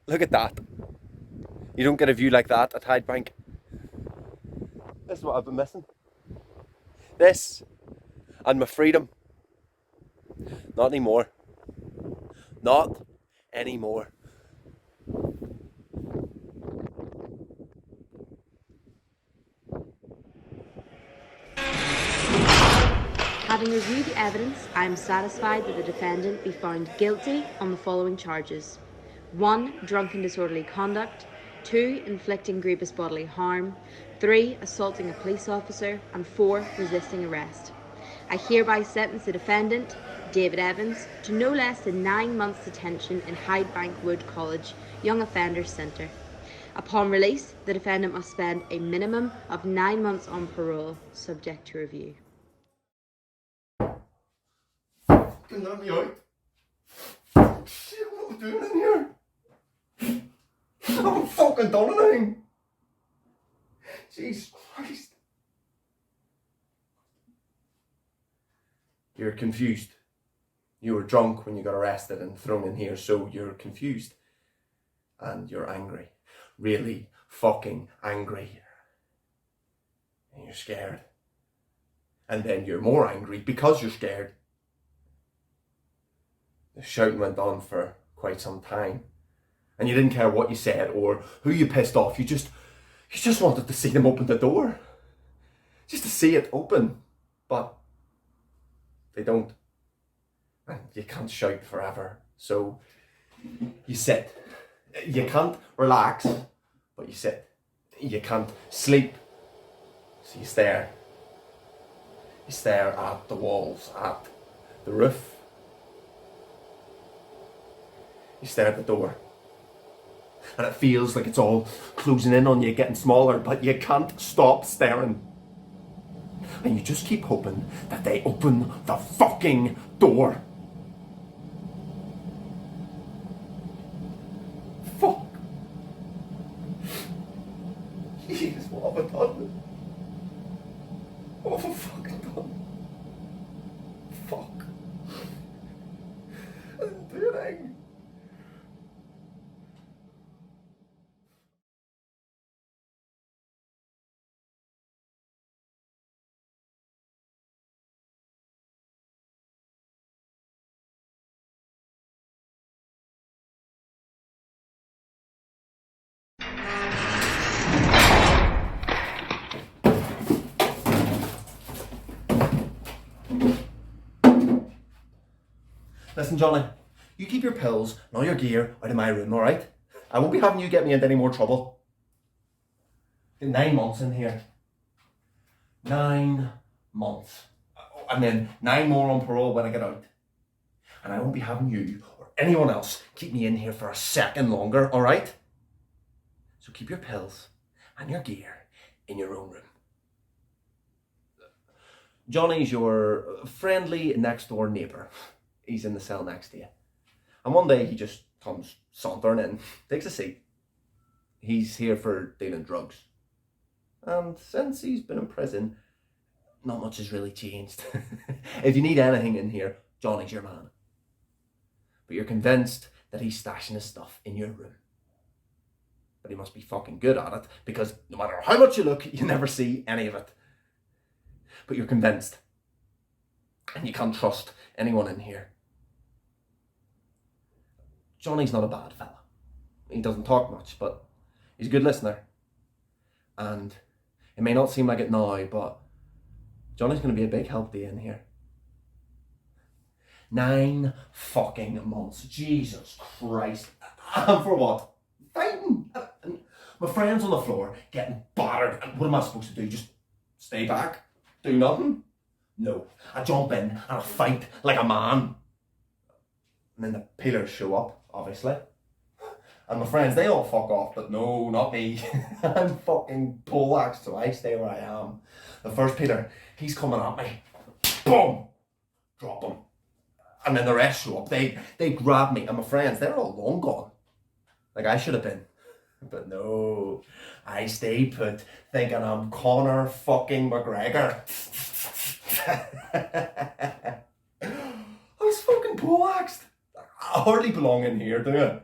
Look at that. You don't get a view like that at Hyde Bank. This is what I've been missing. This and my freedom. Not anymore. Not anymore. Having reviewed the evidence, I am satisfied that the defendant be found guilty on the following charges: 1. Drunken disorderly conduct; 2. Inflicting grievous bodily harm; 3. Assaulting a police officer; and 4. Resisting arrest. I hereby sentence the defendant, David Evans, to no less than 9 months' detention in Hyde Bank Wood College Young Offenders Centre. Upon release, the defendant must spend a minimum of 9 months on parole, subject to review. Fucking let me out. Shit, what am I doing in here? I haven't fucking done anything. Jesus Christ. You're confused. You were drunk when you got arrested and thrown in here, so you're confused. And you're angry. Really fucking angry. And you're scared. And then you're more angry because you're scared. The shouting went on for quite some time. And you didn't care what you said or who you pissed off. You just wanted to see them open the door. Just to see it open. But they don't. And you can't shout forever. So you sit. You can't relax, but you sit. You can't sleep. So you stare. You stare at the walls, at the roof. You stare at the door. And it feels like it's all closing in on you, getting smaller, but you can't stop staring. And you just keep hoping that they open the fucking door. Fuck. Jesus, what have I done? What have I fucking done? Fuck. I didn't do anything. Listen, Johnny, you keep your pills and all your gear out of my room, alright? I won't be having you get me into any more trouble. 9 months in here. 9 months. And then 9 more on parole when I get out. And I won't be having you or anyone else keep me in here for a second longer, alright? So keep your pills and your gear in your own room. Johnny's your friendly next door neighbour. He's in the cell next to you. And one day he just comes sauntering in, takes a seat. He's here for dealing drugs. And since he's been in prison, not much has really changed. If you need anything in here, Johnny's your man. But you're convinced that he's stashing his stuff in your room. But he must be fucking good at it, because no matter how much you look, you never see any of it. But you're convinced. And you can't trust anyone in here. Johnny's not a bad fella. He doesn't talk much, but he's a good listener. And it may not seem like it now, but Johnny's going to be a big help to you in here. 9 fucking months. Jesus Christ. And for what? Fighting. And my friend's on the floor getting battered. And what am I supposed to do? Just stay back? Do nothing? No. I jump in and I fight like a man. And then the pillars show up, obviously. And my friends, they all fuck off, but no, not me. I'm fucking poleaxed, so I stay where I am. The first pillar, he's coming at me. Boom! Drop him. And then the rest show up. They grab me, and my friends, they're all long gone. Like I should have been. But no, I stay put, thinking I'm Conor fucking McGregor. I was fucking poleaxed. I hardly belong in here, do I?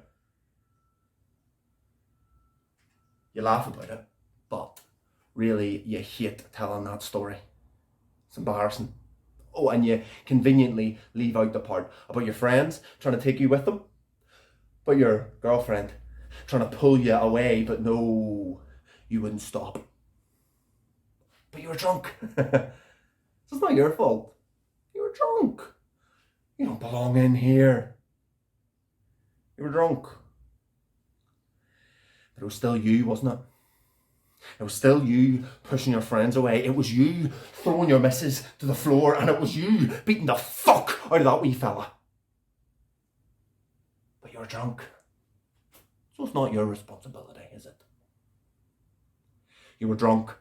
You laugh about it, but really you hate telling that story. It's embarrassing. Oh, and you conveniently leave out the part about your friends trying to take you with them, about your girlfriend trying to pull you away, but no, you wouldn't stop. But you were drunk. So it's not your fault. You were drunk. You don't belong in here. You were drunk. But it was still you, wasn't it? It was still you pushing your friends away. It was you throwing your missus to the floor, and it was you beating the fuck out of that wee fella. But you were drunk. So it's not your responsibility, is it? You were drunk.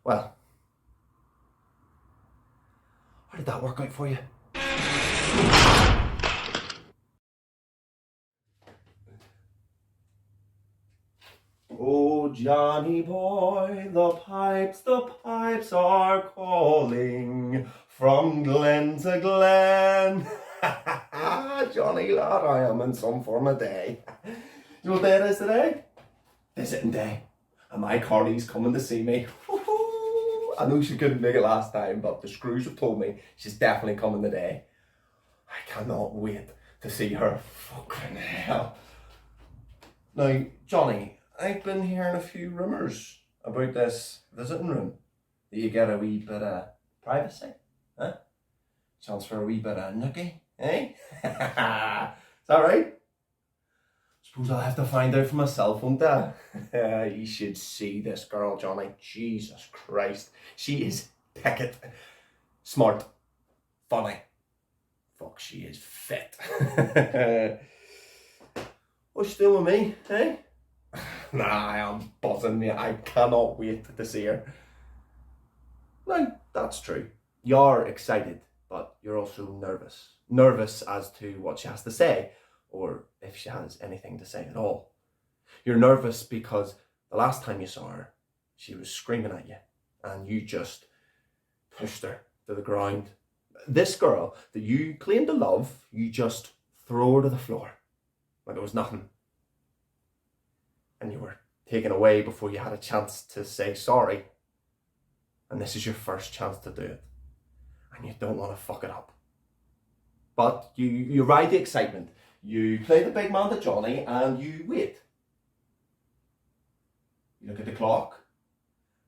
Well, how did that work out for you? Oh, Johnny boy, the pipes are calling from glen to glen. Johnny lad, I am in some form of day. You know what day it is today? Visiting day. And my Carly's coming to see me. I know she couldn't make it last time, but the screws have told me she's definitely coming today. I cannot wait to see her. Fucking hell. Now, Johnny, I've been hearing a few rumours about this visiting room. That you get a wee bit of privacy, huh? Chance for a wee bit of nookie, eh? Is that right? Suppose I'll have to find out for myself, won't I? You should see this girl, Johnny. Jesus Christ. She is picket. Smart. Funny. Fuck, she is fit. What's she doing with me, eh? Nah, I am buzzing, mate. I cannot wait to see her. No, that's true. You're excited, but you're also nervous. Nervous as to what she has to say, or if she has anything to say at all. You're nervous because the last time you saw her, she was screaming at you, and you just pushed her to the ground. This girl that you claim to love, you just throw her to the floor like it was nothing. And you were taken away before you had a chance to say sorry. And this is your first chance to do it. And you don't want to fuck it up. But you ride the excitement. You play the big man to Johnny and you wait. You look at the clock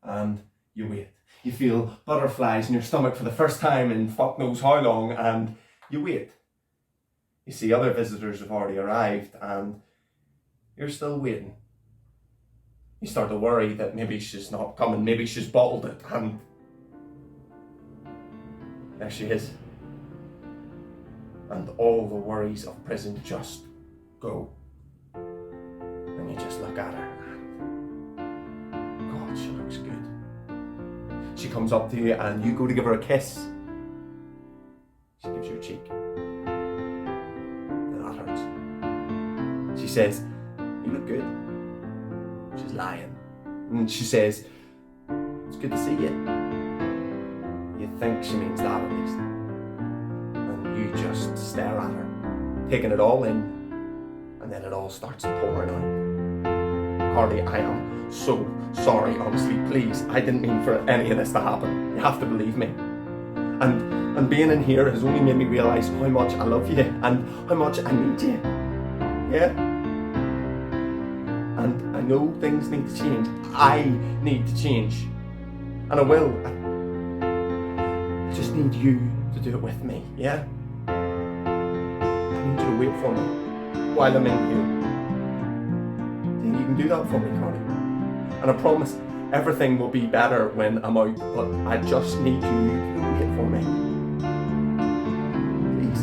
and you wait. You feel butterflies in your stomach for the first time in fuck knows how long, and you wait. You see other visitors have already arrived and you're still waiting. You start to worry that maybe she's not coming, maybe she's bottled it, and there she is. And all the worries of prison just go. And you just look at her and God, she looks good. She comes up to you and you go to give her a kiss. She gives you a cheek. And that hurts. She says, "You look good." She's lying. And she says, "It's good to see you." You think she means that at least. And you just stare at her, taking it all in, and then it all starts pouring out. Carly, I am so sorry, honestly, please. I didn't mean for any of this to happen. You have to believe me. And being in here has only made me realise how much I love you and how much I need you. Yeah? And I know things need to change. I need to change. And I will. I just need you to do it with me, yeah? I need you to wait for me while I'm in here. Do you think you can do that for me, Carly? And I promise everything will be better when I'm out, but I just need you to wait for me. Please.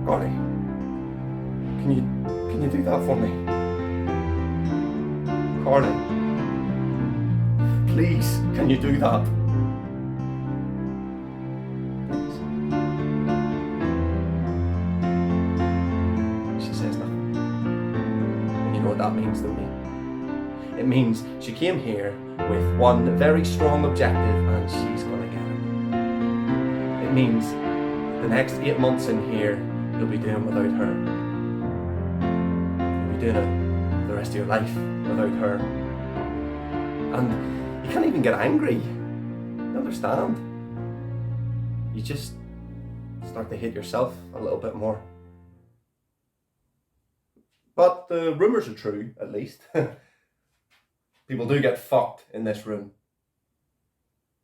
Carly, can you do that for me? Carly, please, can you do that? Please. She says nothing. And you know what that means to me? It means she came here with one very strong objective and she's gonna get it. It means the next 8 months in here, you'll be doing without her. doing it the rest of your life without her. And you can't even get angry. You understand? You just start to hate yourself a little bit more. But the rumours are true, at least. People do get fucked in this room.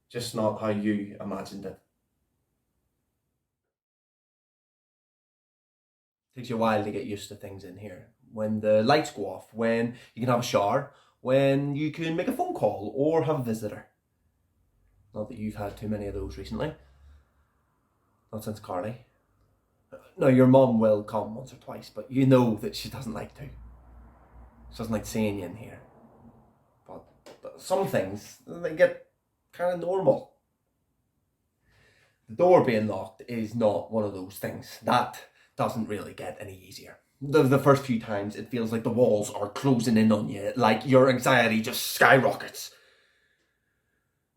Just not how you imagined it. Takes you a while to get used to things in here. When the lights go off, when you can have a shower, when you can make a phone call or have a visitor. Not that you've had too many of those recently. Not since Carly. No, your mum will come once or twice, but you know that she doesn't like to. She doesn't like seeing you in here. But some things, they get kind of normal. The door being locked is not one of those things. That doesn't really get any easier. The first few times it feels like the walls are closing in on you, like your anxiety just skyrockets.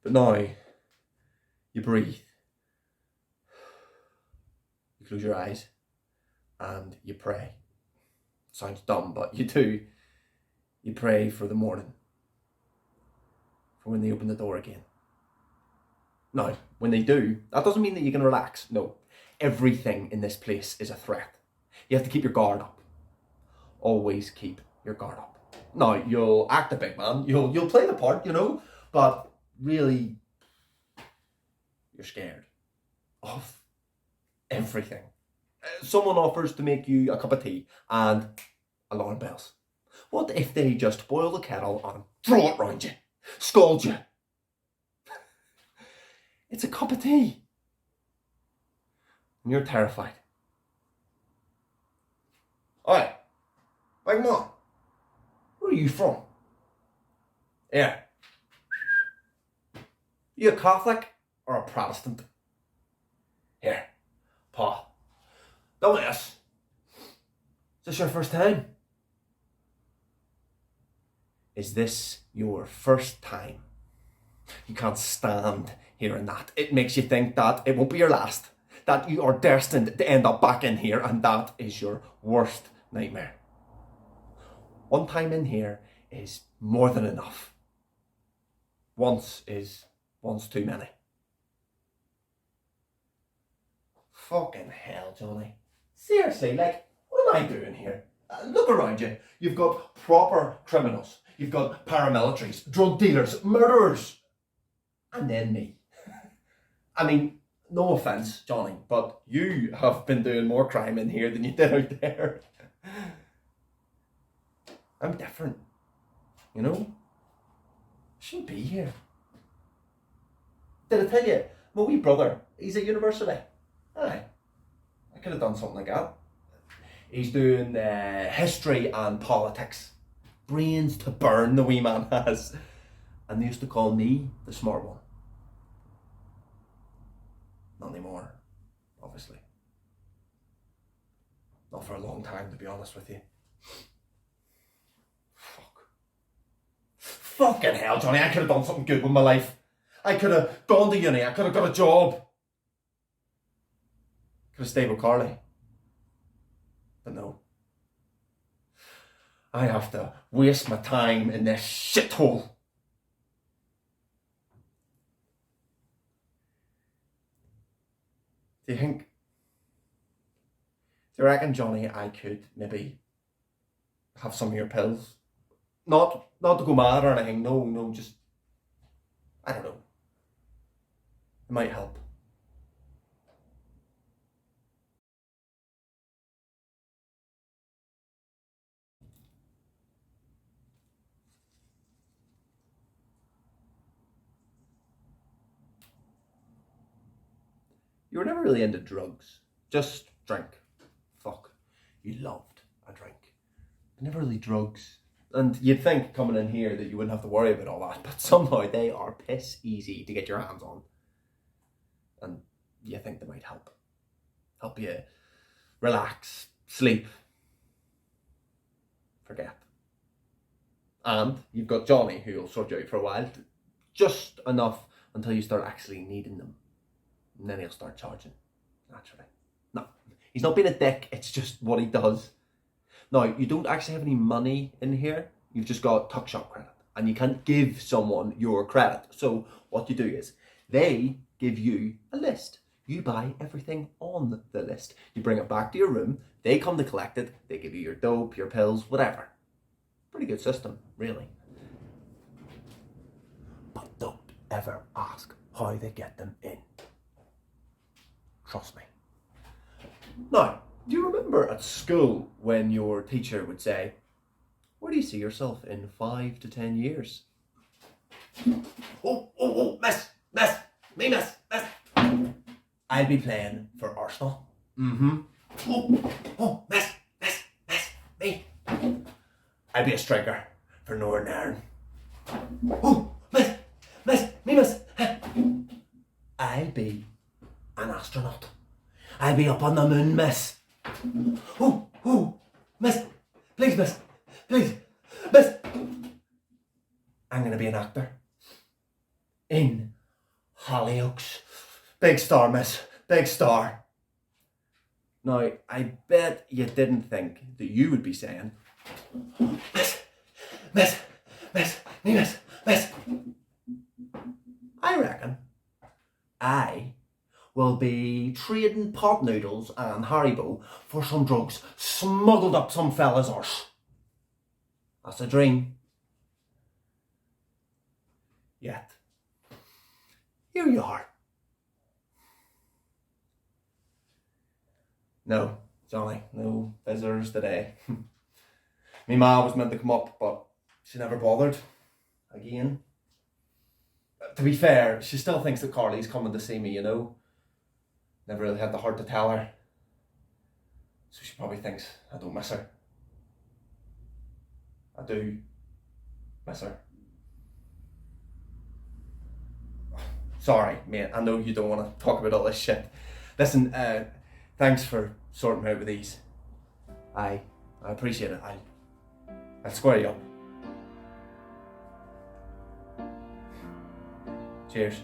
But now, you breathe. You close your eyes and you pray. Sounds dumb, but you do. You pray for the morning. For when they open the door again. Now, when they do, that doesn't mean that you can relax. No. Everything in this place is a threat. You have to keep your guard up. Always keep your guard up. Now, you'll act a big man. You'll play the part, you know, but really, you're scared of everything. Someone offers to make you a cup of tea and alarm bells. What if they just boil the kettle and throw it round you? Scold you? It's a cup of tea. And you're terrified. Alright, big man, where are you from? Yeah. You a Catholic or a Protestant? Here, Pa, don't ask. Is this your first time? Is this your first time? You can't stand hearing that. It makes you think that it won't be your last. That you are destined to end up back in here, and that is your worst nightmare. One time in here is more than enough. Once is once too many. Fucking hell, Johnny. Seriously, like, what am I doing here? Look around you. You've got proper criminals. You've got paramilitaries, drug dealers, murderers. And then me. I mean, no offence, Johnny, but you have been doing more crime in here than you did out there. I'm different, you know? I shouldn't be here. Did I tell you, my wee brother, he's at university. Aye, I could have done something like that. He's doing history and politics. Brains to burn, the wee man has. And they used to call me the smart one. Not anymore, obviously. Not for a long time, to be honest with you. Fucking hell, Johnny, I could have done something good with my life. I could have gone to uni, I could have got a job. Could have stayed with Carly. But no. I have to waste my time in this shithole. Do you reckon, Johnny, I could maybe have some of your pills? Not to go mad or anything, no, just, I don't know. It might help. You were never really into drugs. Just drink. Fuck. You loved a drink. But never really drugs. And you'd think coming in here that you wouldn't have to worry about all that, but somehow they are piss easy to get your hands on. And you think they might help. Help you relax, sleep, forget. And you've got Johnny who will sort you out for a while. Just enough until you start actually needing them. And then he'll start charging, naturally. No, he's not being a dick, it's just what he does. Now, you don't actually have any money in here. You've just got tuck shop credit. And you can't give someone your credit. So what you do is they give you a list. You buy everything on the list. You bring it back to your room. They come to collect it. They give you your dope, your pills, whatever. Pretty good system, really. But don't ever ask how they get them in. Trust me. Now, do you remember at school when your teacher would say, where do you see yourself in 5 to 10 years? Oh, miss. I'll be playing for Arsenal. Oh, miss, me. I'll be a striker for Northern Ireland. Oh, miss. I'll be an astronaut. I'll be up on the moon, miss. Oh, miss. Please, miss. I'm gonna be an actor. In Hollyoaks. Big star, miss. Big star. Now, I bet you didn't think that you would be saying, miss. I reckon I will be trading pot noodles and Haribo for some drugs smuggled up some fella's arse. That's a dream. Yet, here you are. No, Johnny, no visitors today. Me ma was meant to come up, but she never bothered. Again. To be fair, she still thinks that Carly's coming to see me, you know. Never really had the heart to tell her. So she probably thinks I don't miss her. I do miss her. Sorry, mate, I know you don't want to talk about all this shit. Listen, thanks for sorting me out with these. I appreciate it. I'll square you up. Cheers.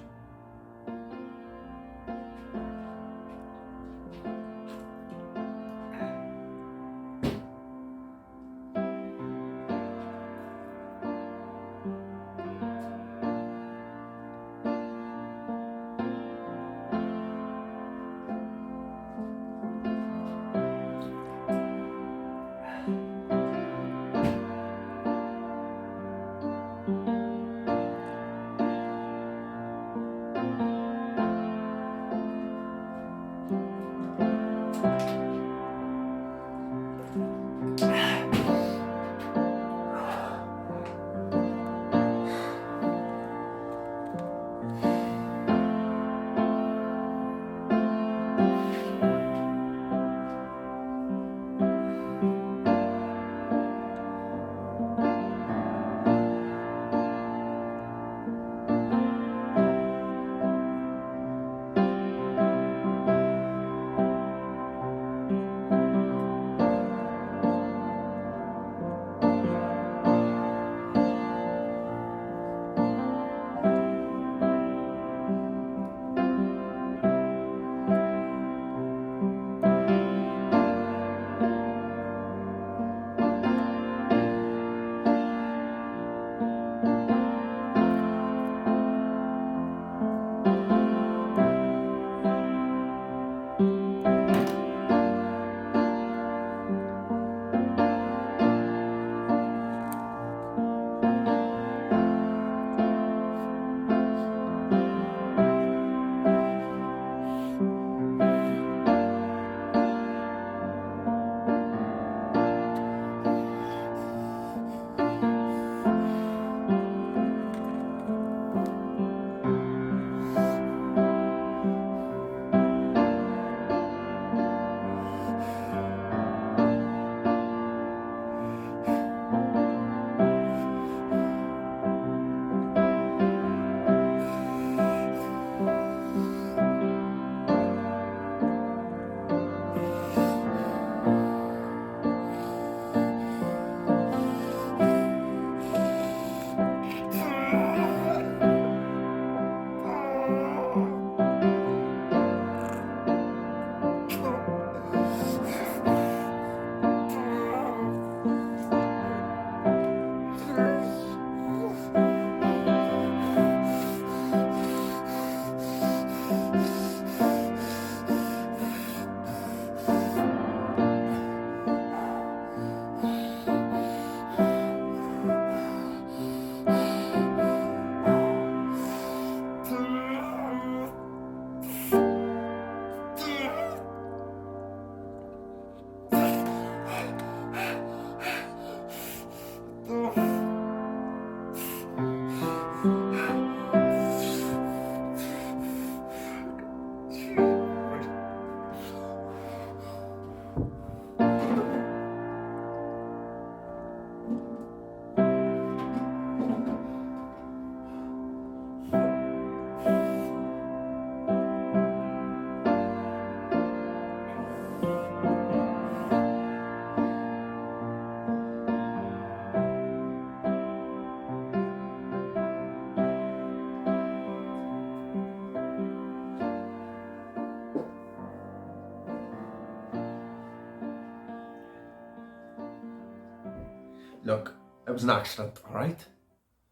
Look, it was an accident, alright?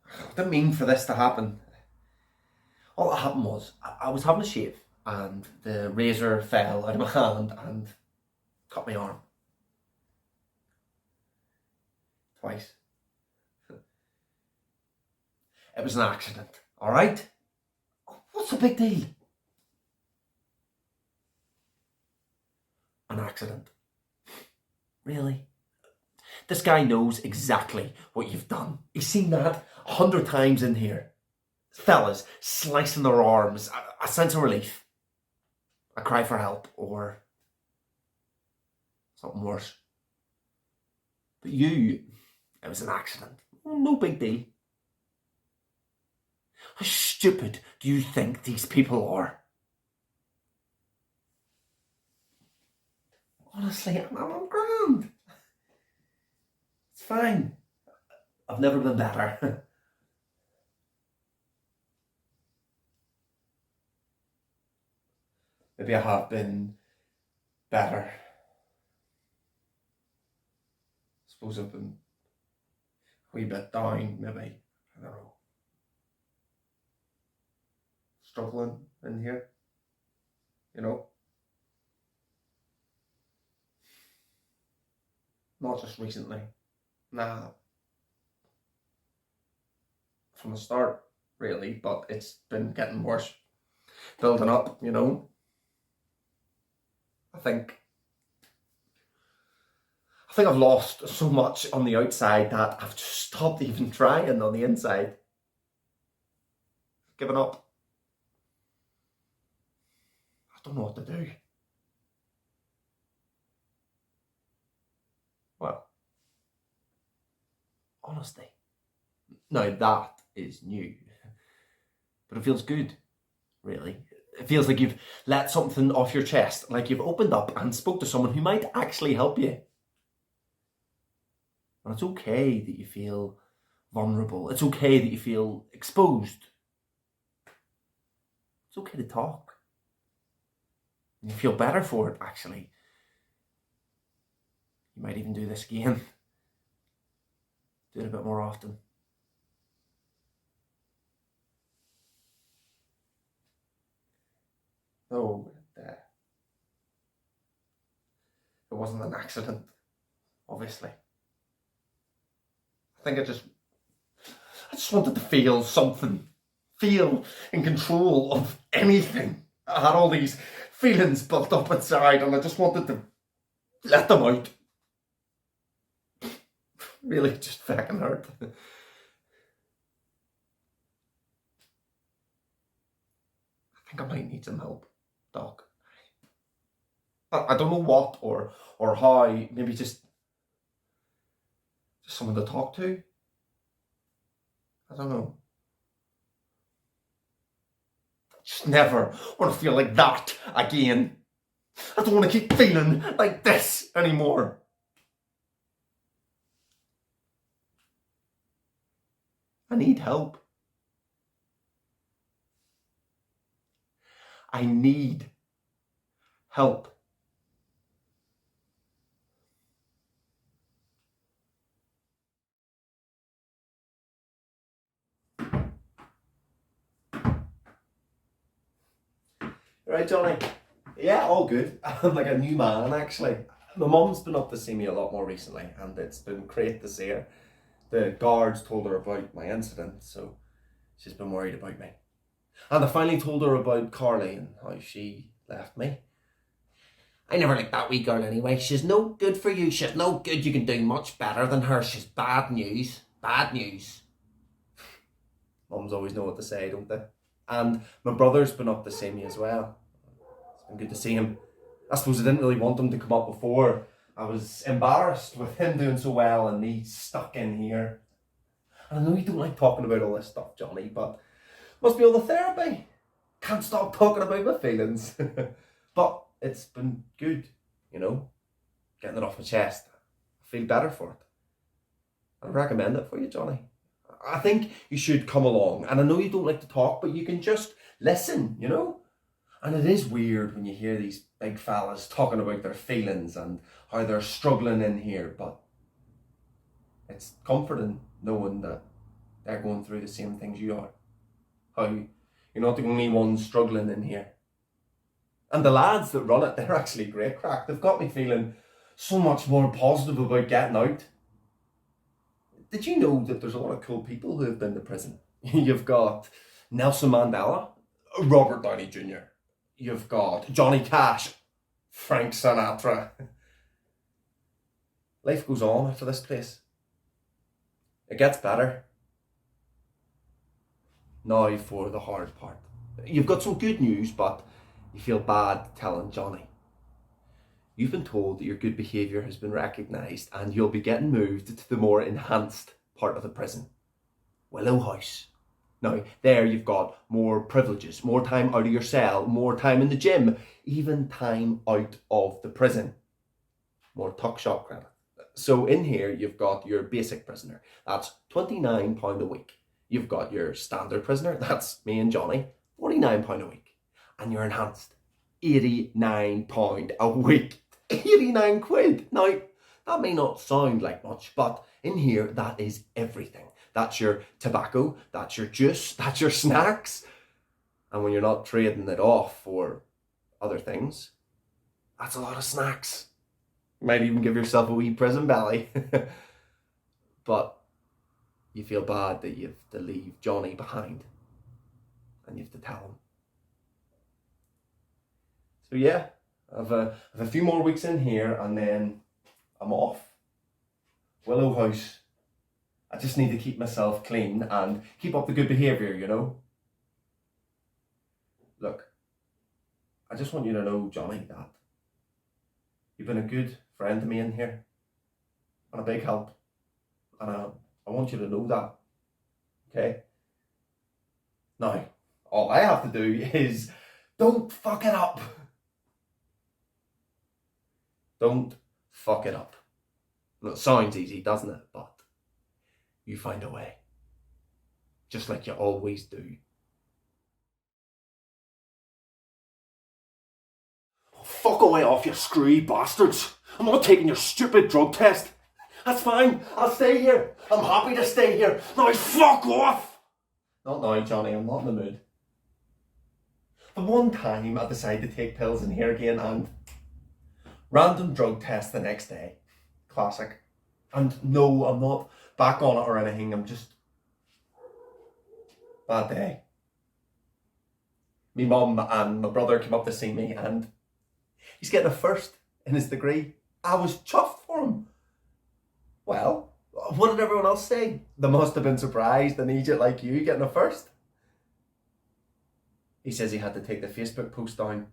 I didn't mean for this to happen. All that happened was, I was having a shave and the razor fell out of my hand and cut my arm. Twice. It was an accident, alright? What's the big deal? An accident. Really? This guy knows exactly what you've done. He's seen that 100 times in here. Fellas slicing their arms, a sense of relief, a cry for help, or something worse. But you, it was an accident. No big deal. How stupid do you think these people are? Honestly, I'm grand. It's fine. I've never been better. Maybe I have been better. I suppose I've been a wee bit down, maybe. I don't know. Struggling in here, you know? Not just recently. Nah. From the start, really, but it's been getting worse. Building up, you know? I think I've lost so much on the outside that I've just stopped even trying on the inside. Given up. I don't know what to do. Well, honestly, now that is new, but it feels good, really. It feels like you've let something off your chest, like you've opened up and spoke to someone who might actually help you. And it's okay that you feel vulnerable. It's okay that you feel exposed. It's okay to talk. And you feel better for it, actually. You might even do this again. Do it a bit more often. No, it wasn't an accident, obviously. I think I just wanted to feel something. Feel in control of anything. I had all these feelings built up inside and I just wanted to let them out. Really just fucking hurt. I think I might need some help, Doc. I don't know what or how, maybe just someone to talk to. I don't know. I just never want to feel like that again. I don't want to keep feeling like this anymore. I need help. I need help. Right, Johnny? Yeah, all good. I'm like a new man, actually. My mum's been up to see me a lot more recently, and it's been great to see her. The guards told her about my incident, so she's been worried about me. And I finally told her about Carly and how she left me. I never liked that wee girl anyway. She's no good for you. She's no good. You can do much better than her. She's bad news. Bad news. Mums always know what to say, don't they? And my brother's been up to see me as well. It's been good to see him. I suppose I didn't really want him to come up before. I was embarrassed with him doing so well and me stuck in here. And I know you don't like talking about all this stuff, Johnny, but must be all the therapy. Can't stop talking about my feelings. But it's been good, you know, getting it off my chest. I feel better for it. I'd recommend it for you, Johnny. I think you should come along. And I know you don't like to talk, but you can just listen, you know? And it is weird when you hear these big fellas talking about their feelings and how they're struggling in here, but It's comforting knowing that they're going through the same things you are. How you're not the only one struggling in here. And the lads that run it, they're actually great crack. They've got me feeling so much more positive about getting out. Did you know that there's a lot of cool people who have been to prison? You've got Nelson Mandela, Robert Downey Jr., you've got Johnny Cash, Frank Sinatra. Life goes on after this place. It gets better. Now for the hard part. You've got some good news, but you feel bad telling Johnny. You've been told that your good behaviour has been recognised and you'll be getting moved to the more enhanced part of the prison, Willow House. Now, there you've got more privileges, more time out of your cell, more time in the gym, even time out of the prison. More tuck shop credit. So in here, you've got your basic prisoner. That's £29 a week. You've got your standard prisoner. That's me and Johnny. £49 a week. And your enhanced, £89 a week. 89 quid. Now, that may not sound like much, but in here, that is everything. That's your tobacco, that's your juice, that's your snacks. And when you're not trading it off for other things, that's a lot of snacks. You might even give yourself a wee prison belly. But you feel bad that you have to leave Johnny behind. And you have to tell him. So yeah, I've a few more weeks in here and then I'm off. Willow House. I just need to keep myself clean and keep up the good behaviour, you know. Look, I just want you to know, Johnny, that you've been a good friend to me in here and a big help. And I want you to know that, okay? Now, all I have to do is don't fuck it up. Don't fuck it up. Well, it sounds easy, doesn't it? But you find a way. Just like you always do. Oh, fuck away off, you screwy bastards. I'm not taking your stupid drug test. That's fine. I'll stay here. I'm happy to stay here. Now fuck off. Not now, Johnny. I'm not in the mood. The one time I decided to take pills in here again and random drug test the next day. Classic. And no, I'm not back on it or anything. I'm just... bad day. Me mum and my brother came up to see me and he's getting a first in his degree. I was chuffed for him. Well, what did everyone else say? They must have been surprised, an idiot like you getting a first. He says he had to take the Facebook post down.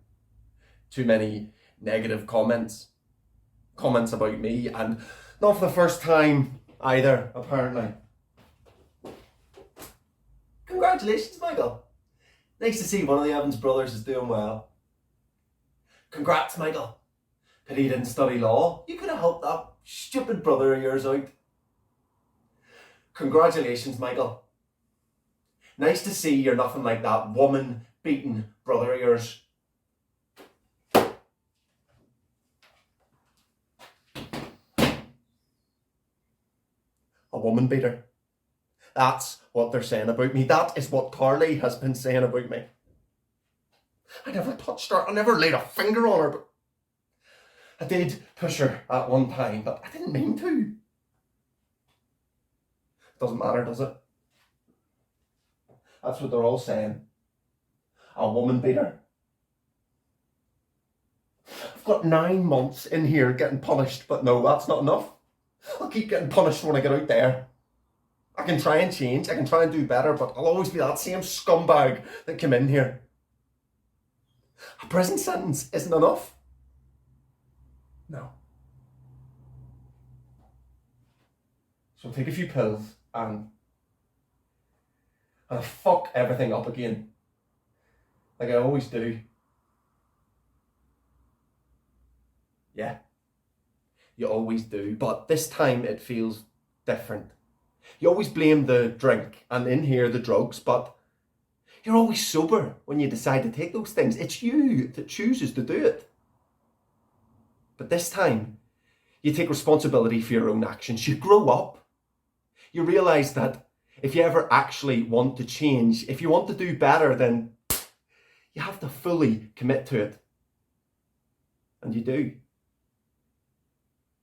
Too many negative comments. Comments about me, and not for the first time either, apparently. Congratulations, Michael. Nice to see one of the Evans brothers is doing well. Congrats, Michael. Pity you didn't study law. You could have helped that stupid brother of yours out. Congratulations, Michael. Nice to see you're nothing like that woman-beaten brother of yours. A woman beater. That's what they're saying about me. That is what Carly has been saying about me. I never touched her. I never laid a finger on her, but I did push her at one time, but I didn't mean to. Doesn't matter, does it? That's what they're all saying. A woman beater. I've got 9 months in here getting punished, but no, that's not enough. I'll keep getting punished when I get out there. I can try and change, I can try and do better, but I'll always be that same scumbag that came in here. A prison sentence isn't enough. No. So I'll take a few pills and I'll fuck everything up again. Like I always do. Yeah. You always do, but this time it feels different. You always blame the drink and in here the drugs, but you're always sober when you decide to take those things. It's you that chooses to do it. But this time, you take responsibility for your own actions. You grow up. you realise that if you ever actually want to change, if you want to do better, then you have to fully commit to it. And you do.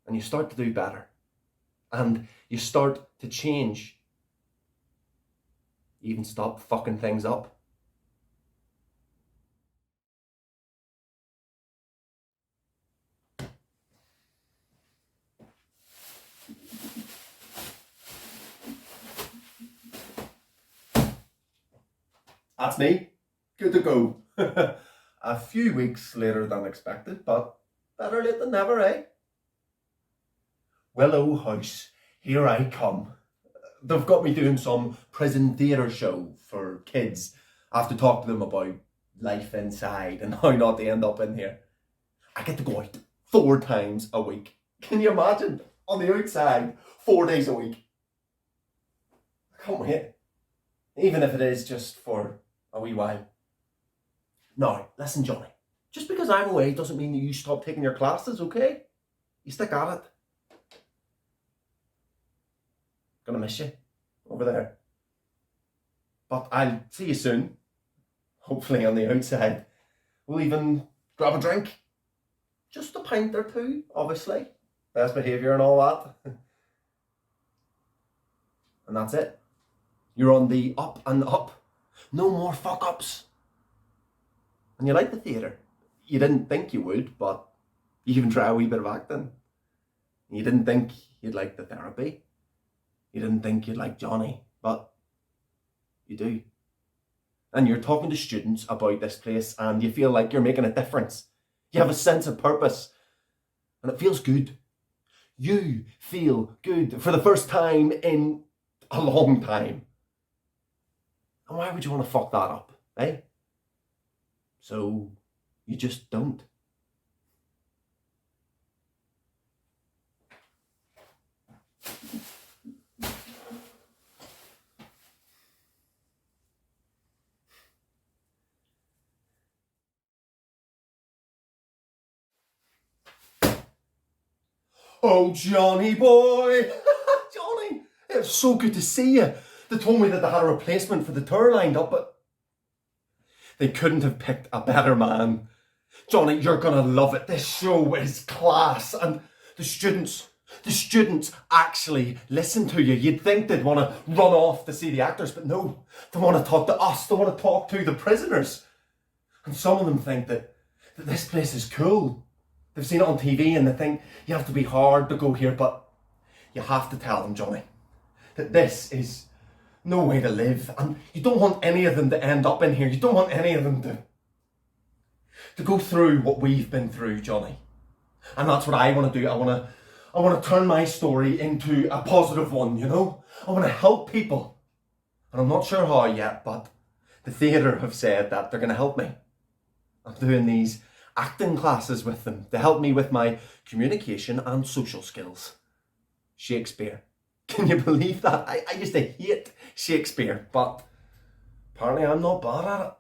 And you start to do better. And you start to change. You even stop fucking things up. That's me. Good to go. A few weeks later than expected, but better late than never, eh? Willow House, here I come. They've got me doing some prison theatre show for kids. I have to talk to them about life inside and how not to end up in here. I get to go out 4 times a week. Can you imagine? On the outside, 4 days a week. I can't wait. Even if it is just for a wee while. Now, listen, Johnny. Just because I'm away doesn't mean that you stop taking your classes, okay? You stick at it. Gonna miss you over there. But I'll see you soon. Hopefully on the outside. We'll even grab a drink. Just a pint or two, obviously. Best behaviour and all that. And that's it. You're on the up and up. No more fuck-ups. And you like the theatre. You didn't think you would, but you even try a wee bit of acting. You didn't think you'd like the therapy. You didn't think you'd like Johnny, but you do. And you're talking to students about this place and you feel like you're making a difference. You have a sense of purpose. And it feels good. You feel good for the first time in a long time. And why would you want to fuck that up, eh? So you just don't. Oh, Johnny boy! Johnny! It was so good to see you. They told me that they had a replacement for the tour lined up, but they couldn't have picked a better man. Johnny, you're gonna love it. This show is class, and the students actually listen to you. You'd think they'd want to run off to see the actors, but no. They want to talk to us. They want to talk to the prisoners. And some of them think that this place is cool. They've seen it on TV and they think you have to be hard to go here, but you have to tell them, Johnny, that this is no way to live. And you don't want any of them to end up in here. You don't want any of them to go through what we've been through, Johnny. And that's what I want to do. I want to turn my story into a positive one, you know? I want to help people. And I'm not sure how yet, but the theatre have said that they're going to help me. I'm doing these acting classes with them to help me with my communication and social skills. Shakespeare. Can you believe that? I used to hate Shakespeare, but apparently I'm not bad at it.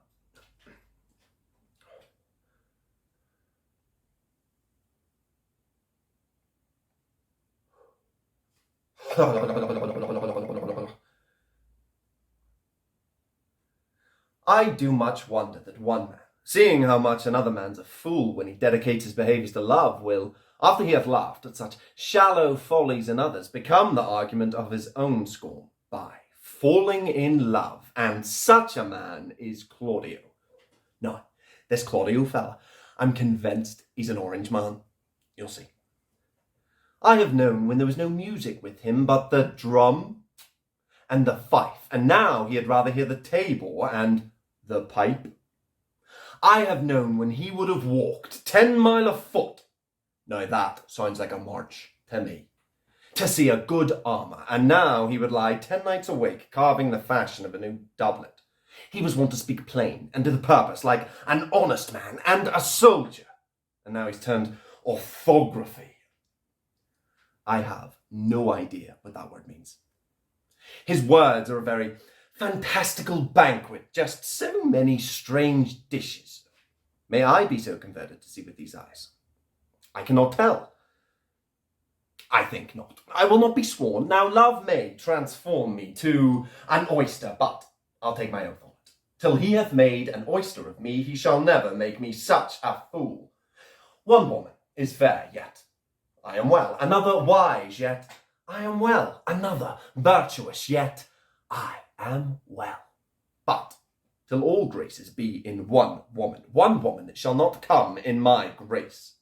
I do much wonder that one man, seeing how much another man's a fool when he dedicates his behaviours to love, will, after he hath laughed at such shallow follies in others, become the argument of his own scorn by falling in love. And such a man is Claudio. No, this Claudio fella, I'm convinced he's an orange man. You'll see. I have known when there was no music with him but the drum and the fife, and now he had rather hear the tabor and the pipe. I have known when he would have walked 10 mile afoot. Now that sounds like a march to me. To see a good armour, and now he would lie 10 nights awake carving the fashion of a new doublet. He was wont to speak plain and to the purpose, like an honest man and a soldier. And now he's turned orthography. I have no idea what that word means. His words are a very fantastical banquet, just so many strange dishes. May I be so converted to see with these eyes? I cannot tell. I think not. I will not be sworn. Now love may transform me to an oyster, but I'll take my oath on it. Till he hath made an oyster of me, he shall never make me such a fool. One woman is fair, yet I am well. Another wise, yet I am well. Another virtuous, yet I am well. But till all graces be in one woman shall not come in my grace.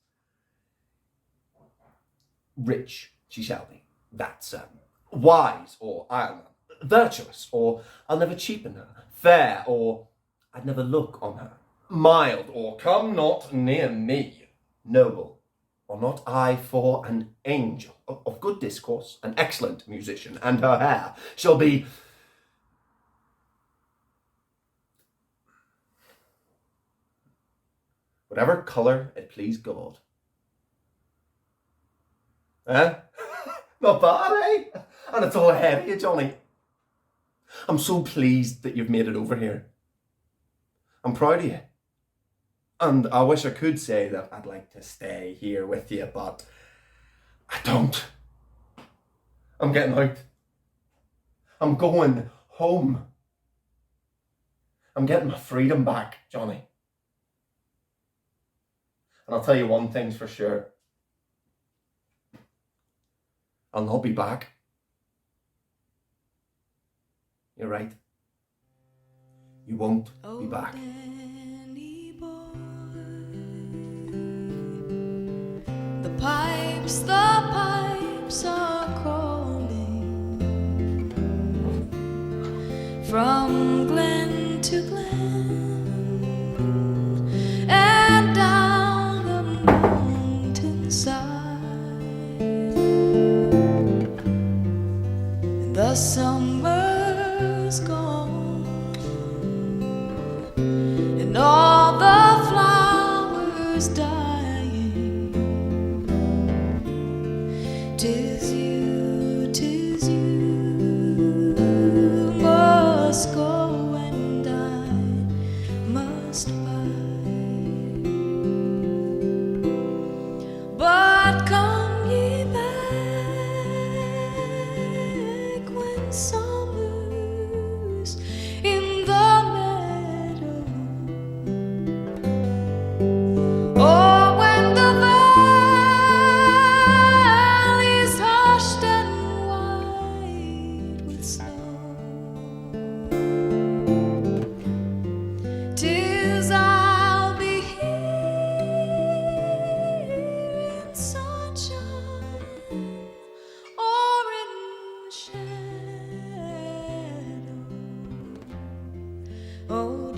Rich she shall be, that's certain. Wise, or I'll none. Virtuous, or I'll never cheapen her. Fair, or I'd never look on her. Mild, or come not near me. Noble, or not I for an angel. Of good discourse, an excellent musician, and her hair shall be whatever colour it please God. Eh? Not bad, eh? And it's all ahead of you, Johnny. I'm so pleased that you've made it over here. I'm proud of you. And I wish I could say that I'd like to stay here with you, but I don't. I'm getting out. I'm going home. I'm getting my freedom back, Johnny. And I'll tell you one thing's for sure. I'll not be back. You're right. You won't be back. Danny boy, the pipes are calling from glen to glen and down the mountainside. The summer's gone, and all the flowers dying. 'Tis you must go, and I must bide. But come ye back when summer's in the meadow, or when the valley's hushed and white with snow. 'Tis I'll be here in sunshine or in shadow. Oh,